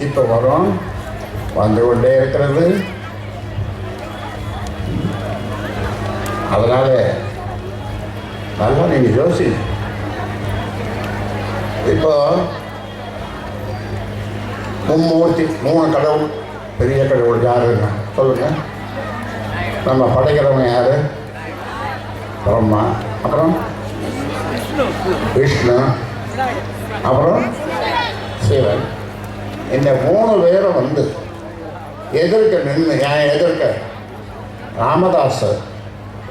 இப்போ வரும், வந்து கொண்டே இருக்கிறது. அதனால நல்லா நீங்கள் யோசி. இப்போ மும்மூர்த்தி, 3 கடவுள். பெரிய கடவுள் யாருங்க சொல்லுங்க? நம்ம படைக்கிறவங்க யாரு? பிரம்மா, அப்புறம் விஷ்ணு, அப்புறம் சிவன். இந்த 3 பேரும் வந்து எதிர்க்க நின்று, ஏன் எதிர்க்க ராமதாசர்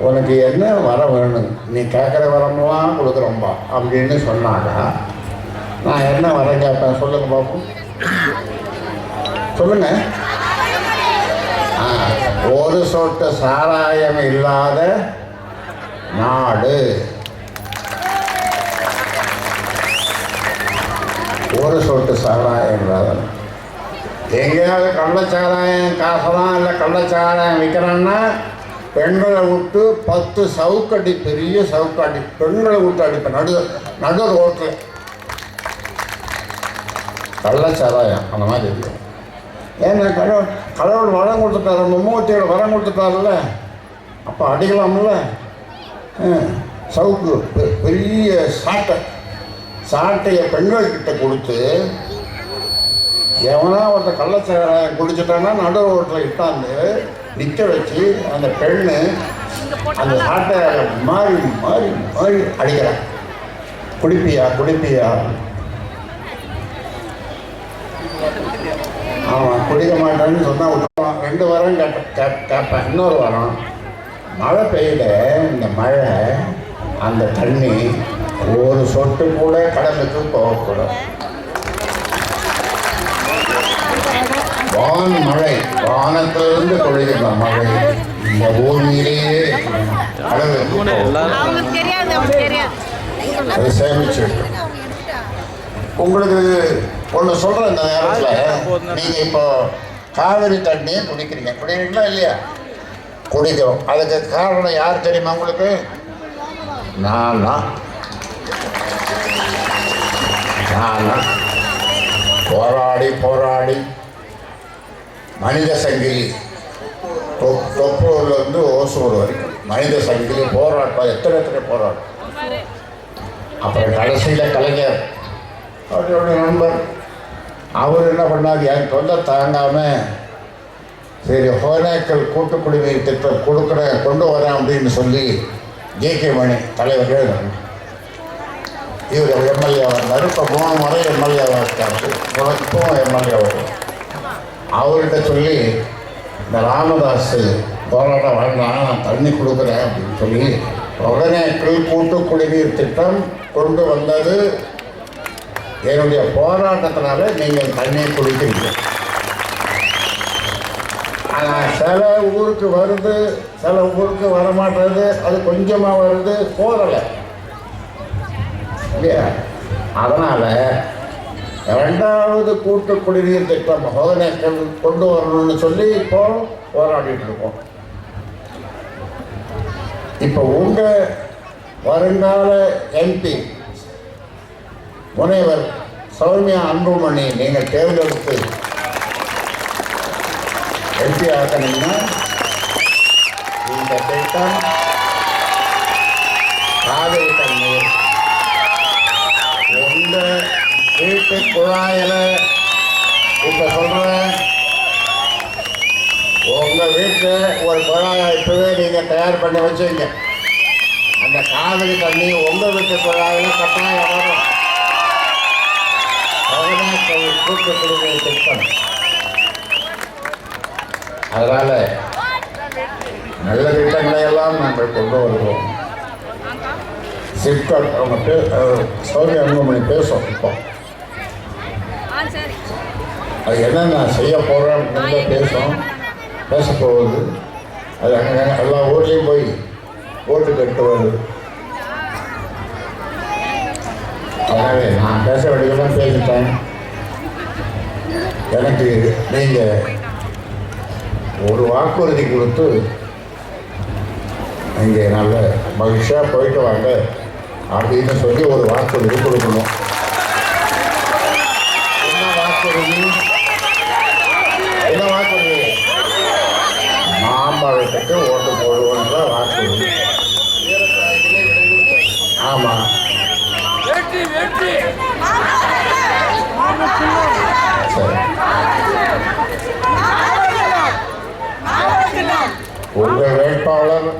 உனக்கு என்ன வர வேணும், நீ கேட்குற வரமெல்லாம் கொடுக்குறோம்பா அப்படின்னு சொன்னாங்க. நான் என்ன வர கேட்பேன் சொல்லுங்க பார்ப்போம், சொல்லுங்க. ஒரு சொட்டு சாராயம் இல்லாத நாடு, ஒரு சொட்டு சாராயம் இல்லாத. எங்கேயாவது கள்ளச்சாராயம் காசெல்லாம் இல்லை, கள்ளச்சாராயம் விற்கிறான்னா பெண்களை விட்டு 10 சவுக்கடி, பெரிய சவுக்காடி பெண்களை விட்டு அடிப்பேன் நடு ரோட்டில். கள்ளச்சாராயம் அந்த மாதிரி இருக்கு. ஏன்னா கடவுள் வரம் கொடுத்துட்டாரு, மும்மூர்த்தியோட வரம் கொடுத்துட்டாருல்ல, அப்போ அடிக்கலாம்ல. சவுக்கு பெரிய சாட்டையை பெண்கள்கிட்ட கொடுத்து எவனா ஒருத்தர் கள்ளச்சாராயம் குடிச்சிட்டான்னா நடு ரோட்டில் இட்டாந்து நிற்க வச்சு அந்த பெண்ணு அந்த சாட்டை மாறி மாறி மாறி அடிக்கிறான். குடிப்பியா குடிப்பியா? அவன் குடிக்க மாட்டான்னு சொன்னால் விட்டுருவான். 2 வாரம் கேட்பேன். இன்னொரு வாரம் மழை பெய்யல, இந்த மழை அந்த தண்ணி ஒரு சொட்டு கூட கடலுக்கு போகக்கூடாது. மழை வானத்திலிருந்து பொழிகிற மழை இந்த பூமியிலேயே கடலுக்கு சேமிச்சு. உங்களுக்கு ஒன்று சொல்கிறேன், இந்த நேரத்தில் நீங்கள் இப்போ காவிரி தண்ணியை குடிக்கிறீங்களா இல்லையா? குடிக்கிறோம். அதுக்கு காரணம் யார் தெரியுமா உங்களுக்கு? நானா போராடி மனித சங்கிலி, தொப்பூர்லேருந்து ஓசூர் வரைக்கும் மனித சங்கிலி போராட்டம், எத்தனை போராட்டம். அப்புறம் கடைசியில் கலைஞர் அவருடைய நண்பர் அவர் என்ன பண்ணார், என் தொல்லை தாங்காமல் சரி ஒகேனக்கல் கூட்டு குடிநீர் திட்டம் கொண்டு வரேன் அப்படின்னு சொல்லி ஜே.கே. மணி தலைவர் எழுதுறாங்க. இவர் எம்எல்ஏ வந்தார். இப்போ 3 முறை எம்எல்ஏவாக இருக்காரு. இப்பவும் எம்எல்ஏ வரும். அவர்கிட்ட சொல்லி இந்த ராமதாஸ் போராட்டம் வேண்டாம், நான் தண்ணி கொடுக்குறேன் அப்படின்னு சொல்லி ஒகேனக்கல் கூட்டு குடிநீர் திட்டம் கொண்டு வந்தது என்னுடைய போராட்டத்தினால நீங்கள் தண்ணீர் குடிக்கிறீங்க. ஆனால் சில ஊருக்கு வருது, சில ஊருக்கு வரமாட்டேது, அது கொஞ்சமாக வருது, போகலை இல்லையா? அதனால் 2வது கூட்டு குடிநீர் திட்டம் ஒகேனக்கல் கொண்டு வரணும்னு சொல்லி இப்போ போராடிட்டு இருக்கோம். இப்போ உங்கள் வருங்கால எம்பி முனைவர் சௌமியா அன்புமணி நீங்கள் தேர்ந்தெடுத்து எம்பி ஆக்கணும்னா இந்த திட்டம் காவிரி தண்ணீர் உங்கள் வீட்டு குழாயில், இப்போ சொல்கிறேன், உங்கள் வீட்டில் ஒரு குழாயை இப்போவே நீங்கள் தயார் பண்ணி வச்சுங்க. அந்த காவிரி தண்ணி உங்கள் வீட்டு குழாயில் கட்டாயம் வரும். ஒகேனக்கல் கூட்டு குடிநீர் திட்டம். அதனால் நல்ல திட்டங்களை எல்லாம் நாங்கள் கொண்டு வருவோம். சிப்காட் அவங்க சௌமியா அன்புமணி பேசும். இப்போ அது என்னென்ன செய்ய போகிறோம் பேசப்போகுது. அது அங்கே எல்லா ஊர்லேயும் போய் ஓட்டு கட்டு வருது. அதனால நான் பேச வேண்டியதெல்லாம் பேசிட்டேன். எனக்கு நீங்கள் ஒரு வாக்குறுதி கொடுத்து இங்கே நல்ல மகிழ்ச்சியாக போயிட்டு வாங்க அப்படின்னு சொல்லி ஒரு வாக்குறுதி கொடுக்கணும். என்ன வாக்குறுதி?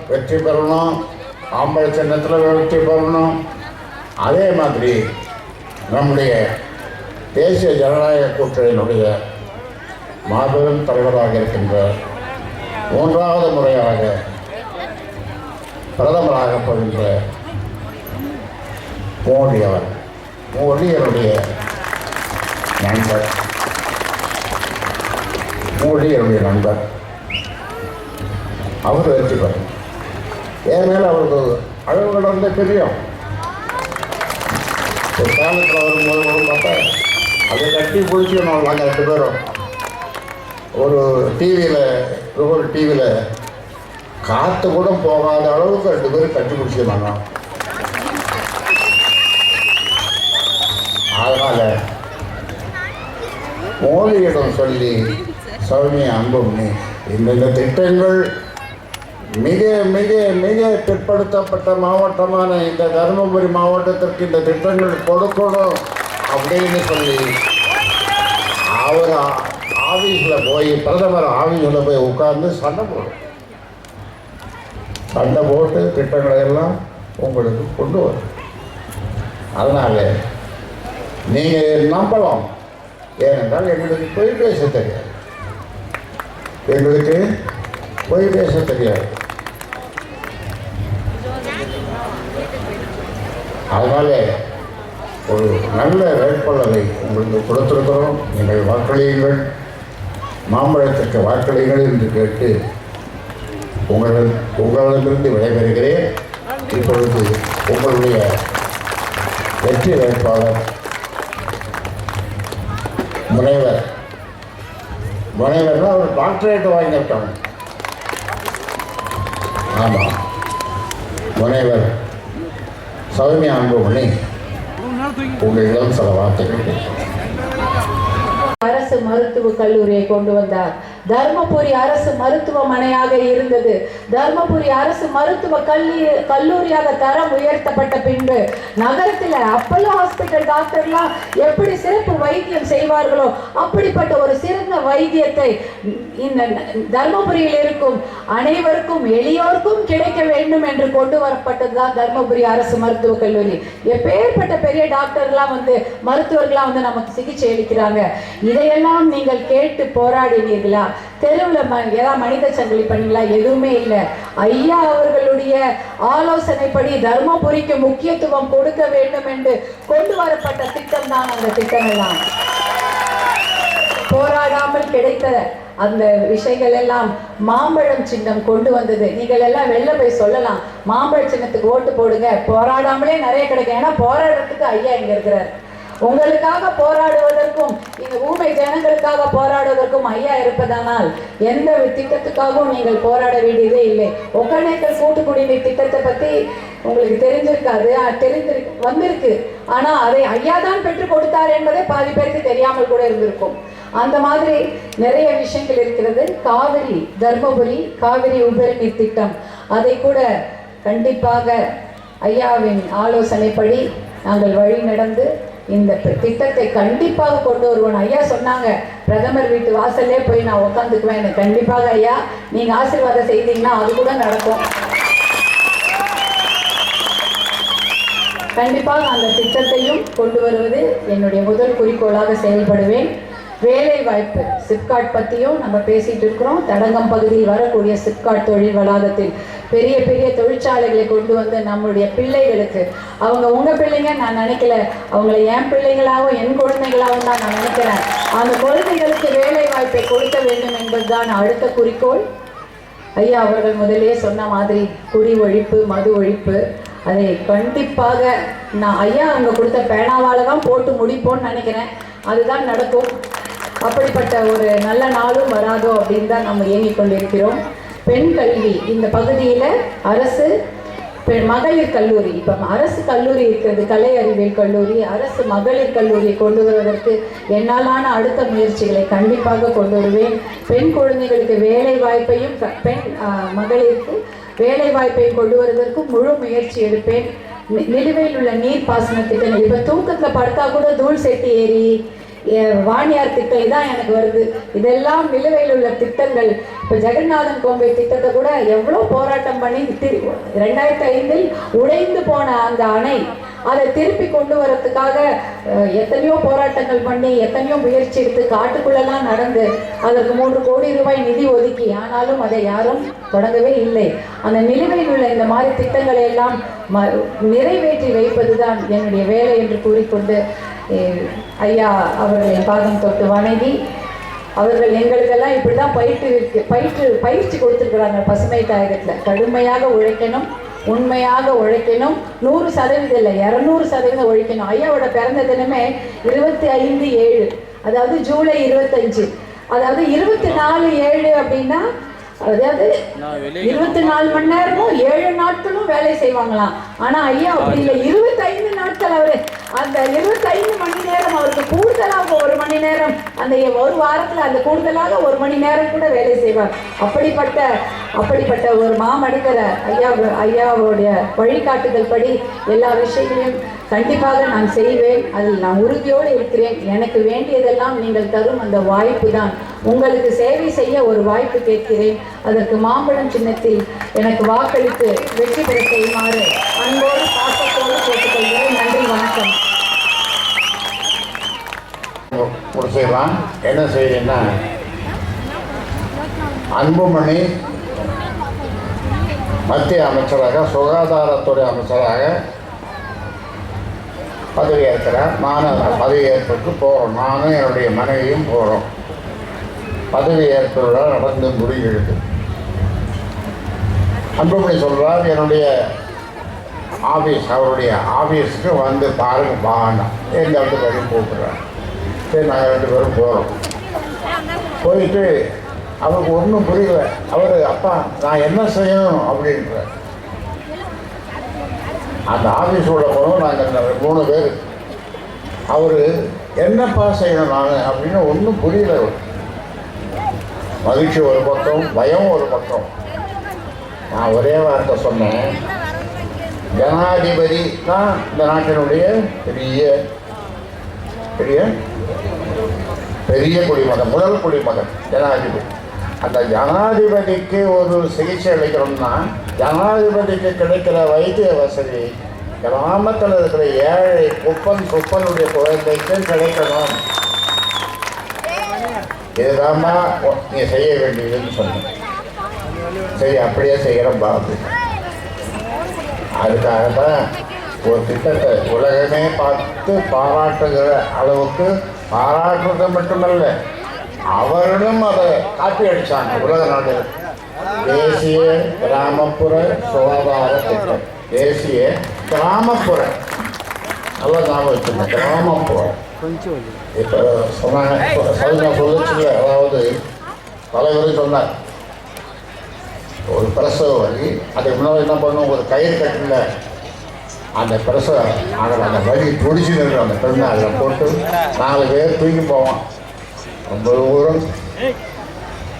வெற்றி பெறணும், ஆம்பளை சின்னத்தில் வெற்றி பெறணும். அதே மாதிரி நம்முடைய தேசிய ஜனநாயக கூட்டணியினுடைய மாபெரும் தலைவராக இருக்கின்ற 3வது முறையாக பிரதமராக போகின்ற மோடி என்னுடைய நண்பர். அவர் வெற்றி பெறும். என் மேலே அவருக்கு அளவு கடந்த தெரியும். ஒரு காலத்தில் வரும்போது கூட பார்த்தா அதை கட்டி பிடிச்சிக்கணும். நாங்கள் 2 பேரும் ஒரு டிவியில் காற்று கூட போகாத அளவுக்கு 2 பேரும் கட்டி பிடிச்சிக்கணும். அதனால் மோடியிடம் சொல்லி சௌமியா அன்புமணி இந்த திட்டங்கள் மிக மிக மிக பிற்படுத்தப்பட்ட மாவட்டமான இந்த தருமபுரி மாவட்டத்திற்கு இந்த திட்டங்கள் கொடுக்கணும் அப்படின்னு சொல்லி அவர் ஆஃபீஸில் போய் பிரதமர் ஆஃபீஸில் போய் உட்கார்ந்து சண்டை போட்டு திட்டங்களை எல்லாம் உங்களுக்கு கொண்டு வரும். அதனால் நீங்கள் நம்பலாம். ஏனென்றால் எங்களுக்கு பொய் பேச தெரியாது. அதனால் ஒரு நல்ல வேட்பாளரை உங்களுக்கு கொடுத்திருக்கிறோம். நீங்கள் வாக்களியுங்கள், மாம்பழத்திற்கு வாக்களியுங்கள் என்று கேட்டு உங்களிடமிருந்து விடைபெறுகிறேன். இப்பொழுது உங்களுடைய வெற்றி வேட்பாளர் முனைவர்னா அவர் டாக்டரேட் வாங்கிட்டாங்க. ஆமாம், முனைவர் சௌமியா அன்புமணி உங்களிடம் சில வார்த்தைகள். அரசு மருத்துவக் கல்லூரியை கொண்டு வந்தார். தர்மபுரி அரசு மருத்துவமனையாக இருந்தது. தர்மபுரி அரசு மருத்துவ கல்லூரியாக தரம் உயர்த்தப்பட்ட பின்பு நகரத்தில் அப்பல்லோ ஹாஸ்பிட்டல் டாக்டர்லாம் எப்படி சிறப்பு வைத்தியம் செய்வார்களோ அப்படிப்பட்ட ஒரு சிறந்த வைத்தியத்தை இந்த தர்மபுரியில் இருக்கும் அனைவருக்கும் எளியோருக்கும் கிடைக்க வேண்டும் என்று கொண்டு வரப்பட்டதுதான் தர்மபுரி அரசு மருத்துவக் கல்லூரி. எப்பேற்பட்ட பெரிய டாக்டர்லாம் மருத்துவர்கள்லாம் நமக்கு சிகிச்சை அளிக்கிறாங்க. இதையெல்லாம் நீங்கள் கேட்டு போராடினீர்களா? தெருவில் ஏதாவது மனித சங்கிலி பண்ணீங்களா? எதுவுமே இல்லை. ஐயா அவர்களுடைய ஆலோசனைப்படி தர்மபுரிக்கு முக்கியத்துவம் கொடுக்க வேண்டும் என்று கொண்டு வரப்பட்ட திட்டம் தான் அந்த திட்டமெல்லாம். போராடாமல் கிடைத்த அந்த விஷயங்கள் எல்லாம் மாம்பழம் சின்னம் கொண்டு வந்தது. நீங்கள் எல்லாம் வெளில போய் சொல்லலாம், மாம்பழ சின்னத்துக்கு ஓட்டு போடுங்க, போராடாமலே நிறைய கிடைக்கும். ஏன்னா போராடுறதுக்கு ஐயா இங்க இருக்கிறார். உங்களுக்காக போராடுவதற்கும் இந்த ஊமை ஜனங்களுக்காக போராடுவதற்கும் ஐயா இருப்பதானால் எந்த திட்டத்துக்காகவும் நீங்கள் போராட வேண்டியதே இல்லை. ஒகேனக்கல் கூட்டு குடிநீர் திட்டத்தை பற்றி உங்களுக்கு தெரிஞ்சிருக்காது, வந்திருக்கு. ஆனால் அதை ஐயா தான் பெற்றுக் கொடுத்தார் என்பதை பாதி பேருக்கு தெரியாமல் கூட இருந்திருக்கும். அந்த மாதிரி நிறைய விஷயங்கள் இருக்கிறது. தர்மபுரி காவிரி உபரிநீர் திட்டம், அதை கூட கண்டிப்பாக ஐயாவின் ஆலோசனைப்படி நாங்கள் வழி நடந்து இந்த திட்டத்தை கண்டிப்பாக கொண்டு வருவோம். ஐயா சொன்னாங்க, பிரதமர் வீட்டு வாசல்லே போய் நான் உட்காந்துக்குவேன். கண்டிப்பாக ஐயா நீங்க ஆசீர்வாதம் செய்தீங்கன்னா அது கூட நடக்கும். கண்டிப்பாக அந்த திட்டத்தையும் கொண்டு வருவது என்னுடைய முதல் குறிக்கோளாக செயல்படுவேன். வேலை வாய்ப்பு சிப்காட் பற்றியும் நம்ம பேசிகிட்டு இருக்கிறோம். தடங்கம் பகுதியில் வரக்கூடிய சிப்காட் தொழில் வளாகத்தில் பெரிய பெரிய தொழிற்சாலைகளை கொண்டு வந்து நம்மளுடைய பிள்ளைகளுக்கு, அவங்க உங்கள் பிள்ளைங்க நான் நினைக்கல, அவங்கள என் பிள்ளைங்களாகவும் என் குழந்தைகளாகவும் தான் நான் நினைக்கிறேன். அந்த குழந்தைகளுக்கு வேலை வாய்ப்பை கொடுக்க வேண்டும் என்பதுதான் அடுத்த குறிக்கோள். ஐயா அவர்கள் முதலே சொன்ன மாதிரி குடி ஒழிப்பு, மது ஒழிப்பு, அதை கண்டிப்பாக நான் ஐயா அவங்க கொடுத்த பேனாவால் தான் போட்டு முடிப்போன்னு நினைக்கிறேன். அதுதான் நடக்கும். அப்படிப்பட்ட ஒரு நல்ல நாளும் வராதோ அப்படின்னு தான் நம்ம இயங்கிக் கொண்டிருக்கிறோம். பெண் கல்வி இந்த பகுதியில் அரசு மகளிர் கல்லூரி, இப்போ அரசு கல்லூரி இருக்கிறது, கலை அறிவியல் கல்லூரி, அரசு மகளிர் கல்லூரியை கொண்டு வருவதற்கு என்னாலான அடுத்த முயற்சிகளை கண்டிப்பாக கொண்டு வருவேன். பெண் குழந்தைகளுக்கு வேலை வாய்ப்பையும் மகளிருக்கு வேலை வாய்ப்பையும் கொண்டு வருவதற்கு முழு முயற்சி எடுப்பேன். நிலுவையில் உள்ள நீர் பாசன திட்டங்கள், இப்போ தூக்கத்தில் படுத்தா கூட தூள் செட்டு ஏறி வாணியார் திட்டம் இதான் எனக்கு வருது. இதெல்லாம் நிலுவையில் உள்ள திட்டங்கள். இப்போ ஜெகநாதன் கோம்பை திட்டத்தை கூட எவ்வளோ போராட்டம் பண்ணி 2005 உடைந்து போன அந்த அணை அதை திருப்பி கொண்டு வரத்துக்காக எத்தனையோ போராட்டங்கள் பண்ணி எத்தனையோ முயற்சி எடுத்து காட்டுக்குள்ளெல்லாம் நடந்து அதற்கு 3 கோடி ரூபாய் நிதி ஒதுக்கி, ஆனாலும் அதை யாரும் தொடங்கவே இல்லை. அந்த நிலுவையில் உள்ள இந்த மாதிரி திட்டங்களை எல்லாம் நிறைவேற்றி வைப்பதுதான் என்னுடைய வேலை என்று கூறிக்கொண்டு ஐயா அவர்களின் பாதம் தொட்டு வணங்கி, அவர்கள் எங்களுக்கெல்லாம் இப்படி தான் பயிற்சி கொடுத்துருக்குறாங்க. பசுமை தாயகத்தில் கடுமையாக உழைக்கணும், உண்மையாக உழைக்கணும், 100% இல்லை 200% உழைக்கணும். ஐயாவோட பிறந்த தினமே 25/7, அதாவது ஜூலை 25, அதாவது 24/7 அப்படின்னா அதாவது 24 மணி நேரமும் 7 நாட்களும் வேலை செய்வாங்களாம். ஆனா ஐயா அப்படி இல்லை, 25 நாட்கள் அவரு அந்த 25 மணி நேரம் அவருக்கு கூடுதலாக 1 மணி நேரம் அந்த ஒரு வாரத்துல அந்த கூடுதலாக 1 மணி நேரம் கூட வேலை செய்வார். அப்படிப்பட்ட ஒரு மாமனிதரை ஐயாவுடைய வழிகாட்டுதல் படி எல்லா விஷயங்களையும் கண்டிப்பாக நான் செய்வேன். அதில் நான் உறுதியோடு இருக்கிறேன். எனக்கு வேண்டியதெல்லாம் நீங்கள் தரும் அந்த வாய்ப்பு தான். உங்களுக்கு சேவை செய்ய ஒரு வாய்ப்பு கேட்கிறேன். அதற்கு மாம்பழம் சின்னத்தில் எனக்கு வாக்களித்து வெற்றி பெற செய்யுமாறு அன்போடு பாசத்தோடு கேட்டுக்கொள்கிறேன். நன்றி, வணக்கம். செய்யலாம். என்ன செய்யறேன்னா, அன்புமணி மத்திய அமைச்சராக சுகாதாரத்துறை அமைச்சராக பதவியேற்கிறார். நானும் பதவியேற்புக்கு போகிறோம். நானும் என்னுடைய மனைவியும் போகிறோம். பதவியேற்பு விழா நடந்து முடிகிறது. அன்புமணி சொல்கிறார், என்னுடைய ஆஃபீஸ் அவருடைய ஆஃபீஸுக்கு வந்து பாருங்க பானா எங்கள் 2 பேரும் கூப்பிட்றாரு. சரி, நாங்கள் 2 பேரும் போகிறோம். போயிட்டு அவருக்கு ஒன்றும் புரியல. அவர் அப்பா நான் என்ன செய்யணும் அப்படின்ற அந்த ஆஃபீஸோட போனோம். நாங்கள் 3 பேர். அவர் என்னப்பா செய்யணும் நான் அப்படின்னு ஒன்றும் புரியல. மகிழ்ச்சி ஒரு பக்கம், பயம் ஒரு பக்கம். நான் ஒரே வார்த்தை சொன்னேன், ஜனாதிபதி தான் இந்த நாட்டினுடைய பெரிய குடிமகன், முதல் குடிமகன் ஜனாதிபதி. அந்த ஜனாதிபதிக்கு ஒரு சிகிச்சை அளிக்கணும்னா ஜனாதிபதிக்கு கிடைக்கிற வைத்திய வசதி கிராமத்தில் இருக்கிற ஏழை குப்பனுடைய குழந்தைக்கு கிடைக்கணும். இதுதான் நீ செய்ய வேண்டியதுன்னு சொன்னேன். சரி, அப்படியே செய்கிறோம்பா அப்படின்னு. அதுக்காக தான் ஒரு திட்டத்தை உலகமே பார்த்து பாராட்டுகிற அளவுக்கு பாராட்டுறது மட்டுமல்ல, அவர்களும் அதை காப்பி அடித்தாங்க உலக நாடுகள். தேசிய கிராமப்புற சுகாதார திட்டம், தேசிய கிராமப்புற, நல்லா ஞாபகம் வச்சுருந்தேன், கிராமப்புறம். இப்போ சொன்னாங்க, சொல்லிச்சுல, அதாவது தலைவரும் சொன்னார், ஒரு பிரசவ வலி, அதுக்கு முன்னாடி என்ன பண்ணும், ஒரு கயிறு கட்டில அந்த பிரசவ அந்த வலி துடிச்சு நிற்கிற அந்த பெண்ணை அதில் போட்டு 4 பேர் தூக்கி போவான். ரொம்ப தூரம்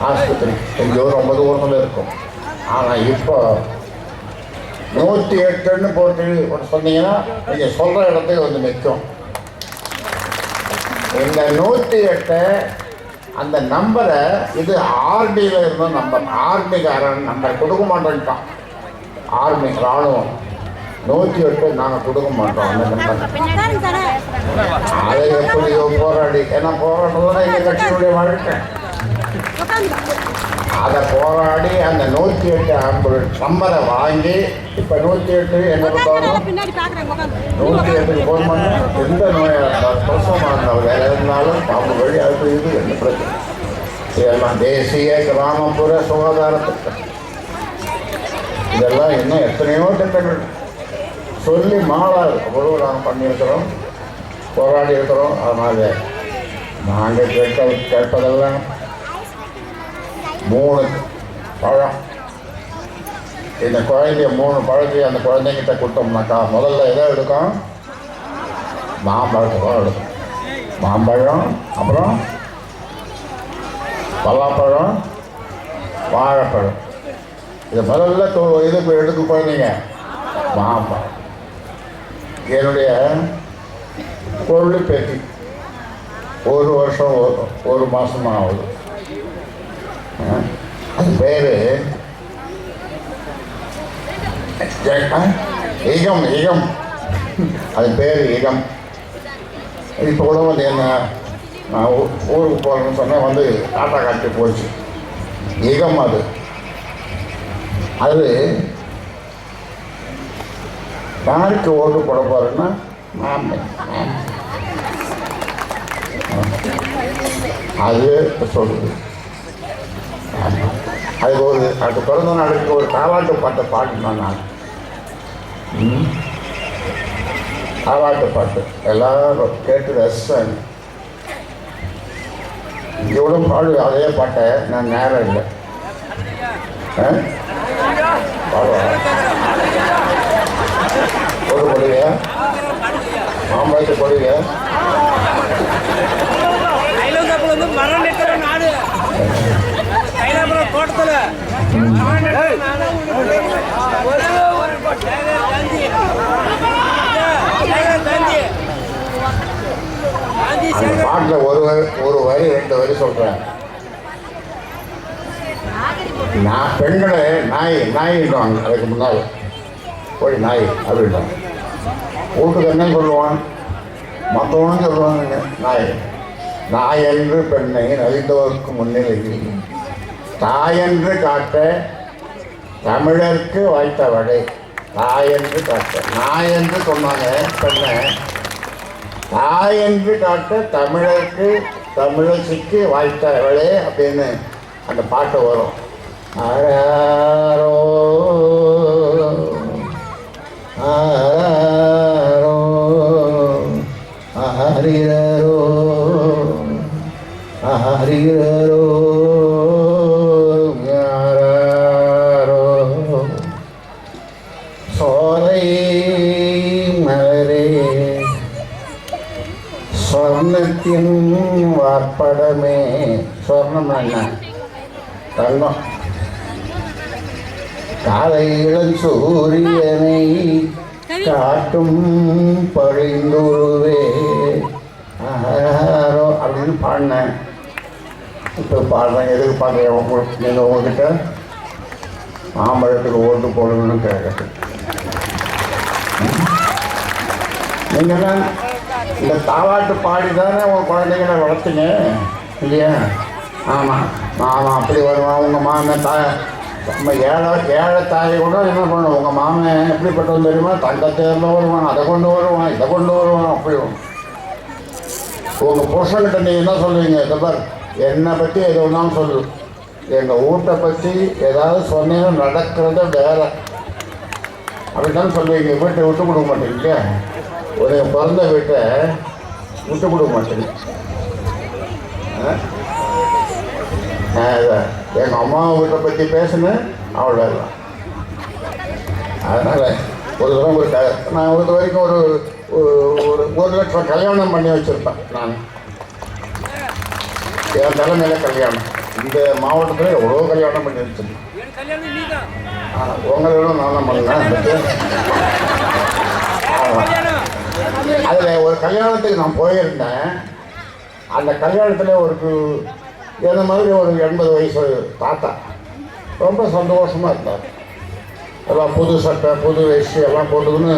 ஆஸ்பத்திரி, எங்கேயோ ரொம்ப தூரத்தில் இருக்கும். ஆனால் இப்போ 108ன்னு போட்டு சொன்னீங்கன்னா நீங்கள் சொல்கிற இடத்துக்கு வந்து நிற்கும். இந்த 108 அந்த நம்பரை, இது ஆர்மியில் இருந்த நம்பர், ஆர்மிக்காரன் நம்பர் கொடுக்க மாட்டேன்ட்டான். ஆர்மி இராணுவம் 108 நாங்கள் கொடுக்க மாட்டோம் அந்த நம்பர். அதை எப்படியோ போராடி, ஏன்னா போராடுறதுனா எங்கள் கட்சியினுடைய வாழ்க்கை. அதை போராடி அந்த 108 ஆம்புலன்ஸ் நம்பரை வாங்கி இப்போ 108 என்ன பண்ணுவாங்க, 108க்கு ஃபோன் பண்ண எந்த நோயாக இருந்தாலும், பிரசவமாக இருந்தாலும், வேலை இருந்தாலும் அவங்க வழி அது இது என்ன பிரச்சனை. இதெல்லாம் தேசிய கிராமப்புற சுகாதார திட்டம். இதெல்லாம் இன்னும் எத்தனையோ திட்டங்கள் சொல்லி மாறாது. அவ்வளோ நாங்கள் பண்ணியிருக்கிறோம், போராடி இருக்கிறோம். அதனால் நாங்கள் கேட்பதெல்லாம் 3 பழம். இந்த குழந்தைய 3 பழத்தை அந்த குழந்தைங்கிட்ட கொடுத்தோம்னாக்கா முதல்ல எதை எடுக்கும், மாம்பழத்தை தான் எடுக்கும். மாம்பழம், அப்புறம் பலாப்பழம், வாழைப்பழம். இது முதல்ல இதுக்கு எடுக்க குழந்தைங்க மாம்பழம். என்னுடைய பொருள் பேட்டி ஒரு வருஷம் ஒரு மாதம் ஆகுது. அது பேர் ஈகம். ஈகம், அது பேர் ஈகம். இப்போ கூட வந்து என்ன, நான் ஊருக்கு போகணுன்னு சொன்னேன், வந்து டாட்டா காட்டி போச்சு. ஈகம் அது. அது யாருக்கு ஓட்டு போட போகிறேன்னா அது சொல்லுது. அது பிறந்த நாளுக்கு ஒரு தாலாட்டு பாட்டை பாடினோம் நான். தாலாட்டு பாட்டு எல்லாரும் கேட்டு ரசித்தாங்க. இவ்வளோ பாடு அதே பாட்டை நான் நேரம் இல்லை ஒரு பொழிய மாம்பழத்து பொழிய பாட்டில் ஒரு வரி 2 வரி சொல்கிறேன். நான் பெண்களை நாயிடுவாங்க. அதுக்கு முன்னால் போய் நாய் அப்படின்ட்டாங்க. வீட்டுக்கு என்ன சொல்லுவான், மற்றவனும் சொல்லுவாங்க நாய் என்று பெண்ணை நலிந்தவர்க்கு முன்னிலையில் தாயென்று காட்ட தமிழருக்கு வாய்த்தவடை. தாயென்று காட்ட, நாயென்று சொன்னாங்க பெண்ணை, தாயென்று காட்ட தமிழச்சிக்கு வாய்த்தவளே அப்படின்னு அந்த பாட்டு வரும். ஆரோ ஆரோ ஆரிரோ ஆரிரோ ஆரோ சோலை மலரே சொர்ணத்தின் வார்ப்படமே. சொர்ணம் என்ன? தங்கம். காலை இளஞ்சூரியனை காட்டும் பழிந்துருவே ஆரோ அப்படின்னு பாடினேன். இப்போ பாடுறேன். எதுக்கு பாடுறேன்? நீங்கள் உங்ககிட்ட மாம்பழத்துக்கு ஓட்டு போடணும்னு கேட்குறது. நீங்கள்லாம் இந்த தாலாட்டு பாடி தானே உங்கள் குழந்தைங்களை வளர்த்துங்க இல்லையா? ஆமாம் ஆமாம், அப்படி வருவான் உங்கள் மாமன். நம்ம ஏழை தாயை கூட என்ன பண்ணுவோம், உங்கள் மாமன் எப்படிப்பட்டவன் தெரியுமா? தங்கத்தேரில் வருவான், அதை கொண்டு வருவான், இதை கொண்டு வருவான். அப்படி உங்கள் புருஷன்கிட்ட நீங்கள் என்ன சொல்லுவீங்க? இதப்பார், என்னை பற்றி எது ஒன்றாலும் சொல்லு, எங்கள் வீட்டை பற்றி ஏதாவது சொன்னீங்கன்னா நடக்கிறத வேற அப்படித்தான் சொல்லுவீங்க. வீட்டை விட்டு கொடுக்க மாட்டேங்க. ஒரு பிறந்த வீட்டை விட்டு கொடுக்க மாட்டேங்க. எங்கள் அம்மா வீட்டை பற்றி பேசுனேன் அவ்வளோதான். அதனால் ஒரு தடவை நான் இது வரைக்கும் ஒரு லட்சம் கல்யாணம் பண்ணி வச்சுருப்பேன். நான் என் தலைமையில் கல்யாணம் இந்த மாவட்டத்தில் எவ்வளோ கல்யாணம் பண்ணி வச்சுருக்கேன். உங்களோட நான் தான் பண்ணேன். அதில் ஒரு கல்யாணத்துக்கு நான் போயிருந்தேன். அந்த கல்யாணத்தில் என்ன மாதிரி ஒரு 80 வயசு தாத்தா ரொம்ப சந்தோஷமாக இருந்தார். எல்லாம் புது சட்டை புது வேஷ்டி எல்லாம் போட்டுக்கின்னு,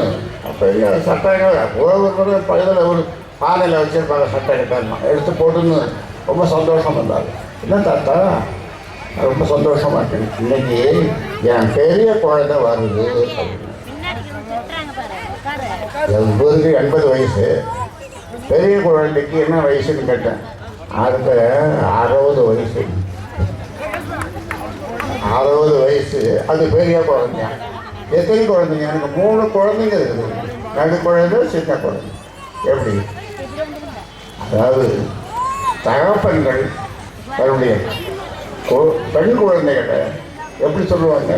அப்போ இல்லை சட்டைகள் ஒரு இதில் ஒரு பானையில் வச்சுருப்பாங்க சட்டை கிட்டாருமா எடுத்து போட்டுன்னு ரொம்ப சந்தோஷமாக இருந்தார். என்ன தாத்தா ரொம்ப சந்தோஷமாக இருக்கு, இன்னைக்கு என் பெரிய குழந்தை வருது அப்படின்னு. இவருக்கு 80 வயசு, பெரிய குழந்தைக்கு என்ன வயசுன்னு கேட்டேன். அதுக்கு 60 வயசு. 60 வயசு, அது பெரிய குழந்தைங்க. எத்தனை குழந்தைங்க? எனக்கு 3 குழந்தைங்க இருக்குது. 2 குழந்தை, சின்ன குழந்தை. எப்படி? அதாவது தகப்பன்கள் தன்னுடைய பெண் குழந்தைகிட்ட எப்படி சொல்லுவாங்க?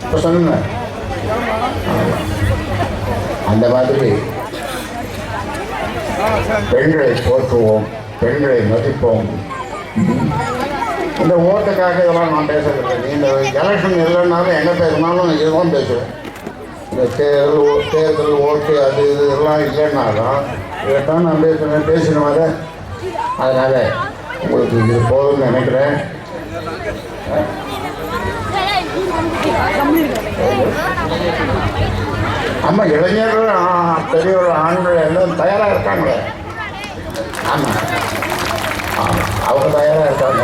இப்போ சொன்னேன். அந்த மாதிரி பெண்களை போற்றுவோம், பெண்களை மதிப்போம். இந்த ஓட்டுக்காக இதெல்லாம் நான் பேசுறது. இந்த எலெக்ஷன் இல்லைன்னாலும் எங்கே பேசினாலும் இதுதான் பேசுவேன். இந்த தேர்தல் ஓட்டு அது இதெல்லாம் இல்லைன்னாலும் இதைத்தான் நான் பேசின வர. அதனால் உங்களுக்கு இது போதும்னு நினைக்கிறேன். ஆமாம், இளைஞர்கள் பெரியவர்கள் ஆண்கள் எல்லாம் தயாராக இருக்காங்களே. ஆமாம் ஆமாம், அவங்க தயாராக இருக்காங்க.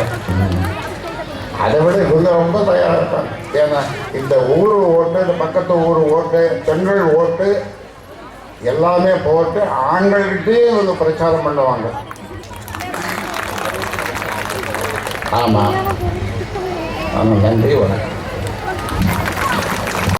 அதை விட இவங்க ரொம்ப தயாராக இருக்காங்க. ஏன்னா இந்த ஊர் ஓட்டு, இந்த பக்கத்து ஊர் ஓட்டு, பெண்கள் ஓட்டு எல்லாமே போட்டு ஆண்கள்கிட்டயே இவங்க பிரச்சாரம் பண்ணுவாங்க. ஆமாம் ஆமாம், நன்றி, வணக்கம்.